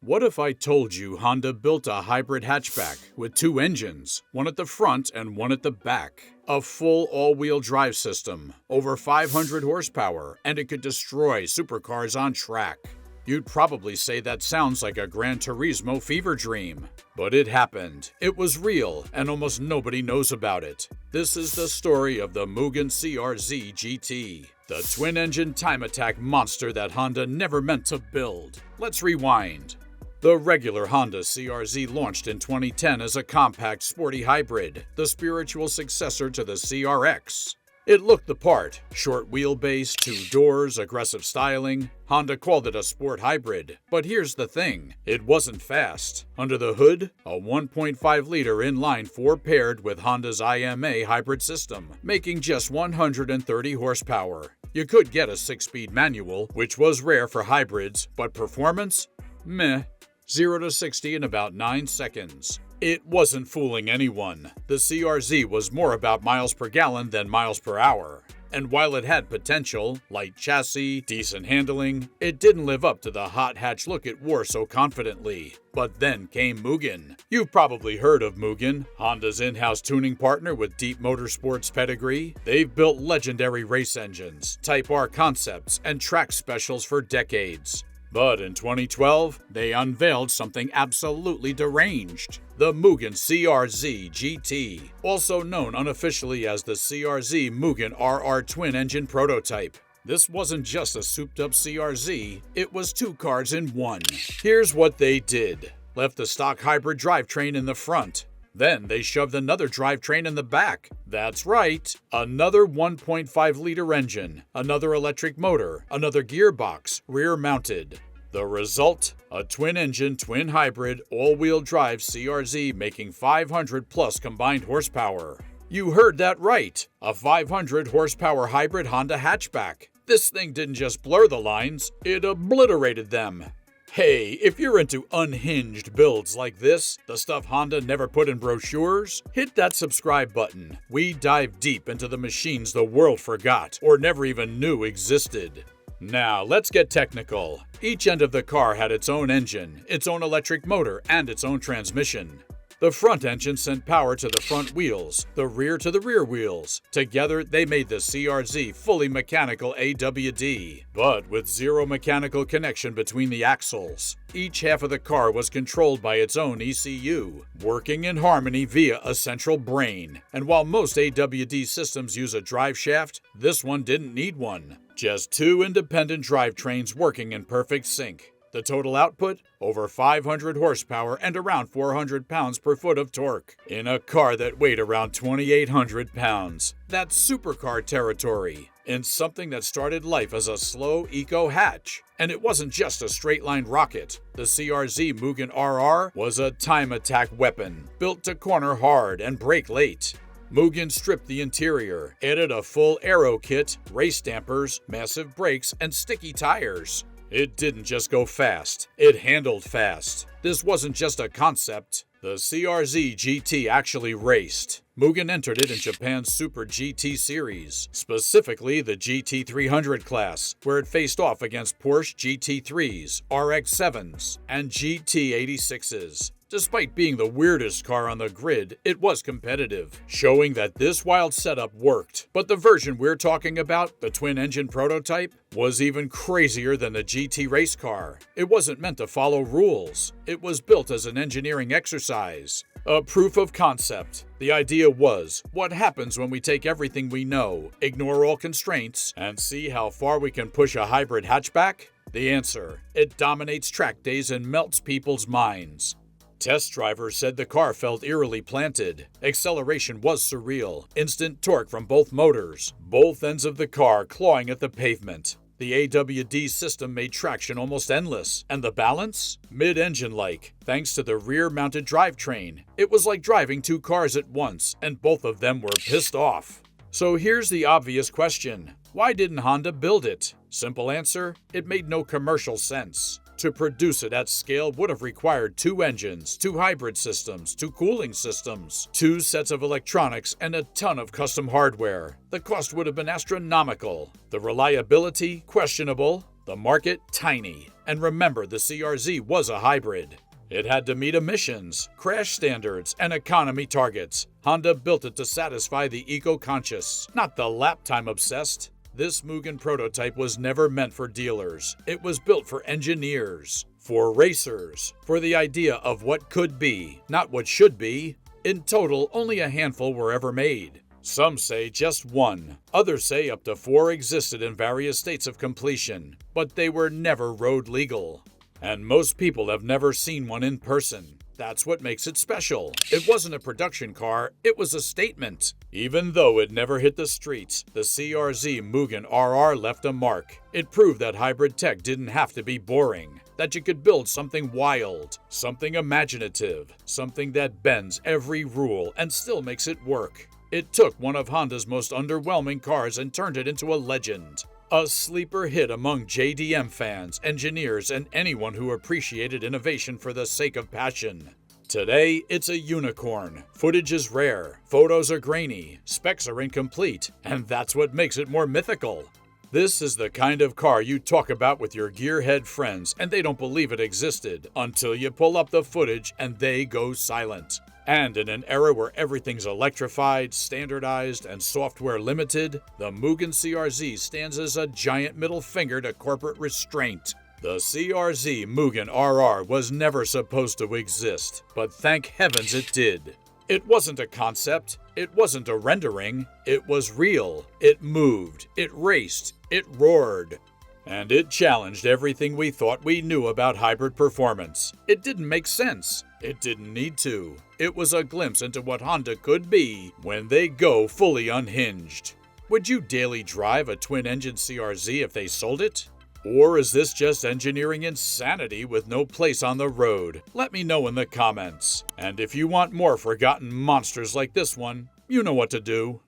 What if I told you Honda built a hybrid hatchback with two engines, one at the front and one at the back? A full all-wheel drive system, over 500 horsepower, and it could destroy supercars on track. You'd probably say that sounds like a Gran Turismo fever dream. But it happened. It was real, and almost nobody knows about it. This is the story of the Mugen CRZ GT, the twin-engine time attack monster that Honda never meant to build. Let's rewind. The regular Honda CRZ launched in 2010 as a compact, sporty hybrid, the spiritual successor to the CRX. It looked the part, short wheelbase, two doors, aggressive styling. Honda called it a sport hybrid, but here's the thing, it wasn't fast. Under the hood, a 1.5-liter inline-four paired with Honda's IMA hybrid system, making just 130 horsepower. You could get a 6-speed manual, which was rare for hybrids, but performance? Meh. 0 to 60 in about 9 seconds. It wasn't fooling anyone. The CRZ was more about miles per gallon than miles per hour. And while it had potential, light chassis, decent handling, it didn't live up to the hot hatch look it wore so confidently. But then came Mugen. You've probably heard of Mugen, Honda's in-house tuning partner with deep motorsports pedigree. They've built legendary race engines, Type R concepts, and track specials for decades. But in 2012, they unveiled something absolutely deranged. The Mugen CRZ GT, also known unofficially as the CRZ Mugen RR twin-engine prototype. This wasn't just a souped-up CRZ, it was two cars in one. Here's what they did. Left the stock hybrid drivetrain in the front. Then they shoved another drivetrain in the back. That's right, another 1.5-liter engine, another electric motor, another gearbox, rear-mounted. The result? A twin-engine, twin-hybrid, all-wheel drive CRZ making 500-plus combined horsepower. You heard that right, a 500-horsepower hybrid Honda hatchback. This thing didn't just blur the lines, it obliterated them. Hey, if you're into unhinged builds like this, the stuff Honda never put in brochures, hit that subscribe button. We dive deep into the machines the world forgot or never even knew existed. Now, let's get technical. Each end of the car had its own engine, its own electric motor, and its own transmission. The front engine sent power to the front wheels, the rear to the rear wheels. Together, they made the CRZ fully mechanical AWD, but with zero mechanical connection between the axles. Each half of the car was controlled by its own ECU, working in harmony via a central brain. And while most AWD systems use a drive shaft, this one didn't need one. Just two independent drivetrains working in perfect sync. The total output? Over 500 horsepower and around 400 pounds per foot of torque. In a car that weighed around 2,800 pounds. That's supercar territory. In something that started life as a slow eco hatch. And it wasn't just a straight-line rocket. The CRZ Mugen RR was a time attack weapon, built to corner hard and brake late. Mugen stripped the interior, added a full aero kit, race dampers, massive brakes, and sticky tires. It didn't just go fast, it handled fast. This wasn't just a concept. The CRZ GT actually raced. Mugen entered it in Japan's Super GT series, specifically the GT300 class, where it faced off against Porsche GT3s, RX-7s, and GT86s. Despite being the weirdest car on the grid, it was competitive, showing that this wild setup worked. But the version we're talking about, the twin-engine prototype, was even crazier than the GT race car. It wasn't meant to follow rules. It was built as an engineering exercise. A proof of concept. The idea was, what happens when we take everything we know, ignore all constraints, and see how far we can push a hybrid hatchback? The answer, it dominates track days and melts people's minds. Test drivers said the car felt eerily planted. Acceleration was surreal, instant torque from both motors, both ends of the car clawing at the pavement. The AWD system made traction almost endless, and the balance? Mid-engine-like, thanks to the rear-mounted drivetrain. It was like driving two cars at once, and both of them were pissed off. So here's the obvious question. Why didn't Honda build it? Simple answer, it made no commercial sense. To produce it at scale would have required two engines, two hybrid systems, two cooling systems, two sets of electronics, and a ton of custom hardware. The cost would have been astronomical. The reliability, questionable. The market, tiny. And remember, the CRZ was a hybrid. It had to meet emissions, crash standards, and economy targets. Honda built it to satisfy the eco-conscious, not the lap-time obsessed. This Mugen prototype was never meant for dealers. It was built for engineers, for racers, for the idea of what could be, not what should be. In total, only a handful were ever made. Some say just one. Others say up to 4 existed in various states of completion, but they were never road legal. And most people have never seen one in person. That's what makes it special. It wasn't a production car, it was a statement. Even though it never hit the streets, the CRZ Mugen RR left a mark. It proved that hybrid tech didn't have to be boring, that you could build something wild, something imaginative, something that bends every rule and still makes it work. It took one of Honda's most underwhelming cars and turned it into a legend. A sleeper hit among JDM fans, engineers, and anyone who appreciated innovation for the sake of passion. Today, it's a unicorn. Footage is rare, photos are grainy, specs are incomplete, and that's what makes it more mythical. This is the kind of car you talk about with your gearhead friends and they don't believe it existed until you pull up the footage and they go silent. And in an era where everything's electrified, standardized, and software limited, the Mugen CRZ stands as a giant middle finger to corporate restraint. The CRZ Mugen RR was never supposed to exist, but thank heavens it did. It wasn't a concept, it wasn't a rendering, it was real, it moved, it raced, it roared. And it challenged everything we thought we knew about hybrid performance. It didn't make sense. It didn't need to. It was a glimpse into what Honda could be when they go fully unhinged. Would you daily drive a twin-engine CRZ if they sold it? Or is this just engineering insanity with no place on the road? Let me know in the comments. And if you want more forgotten monsters like this one, you know what to do.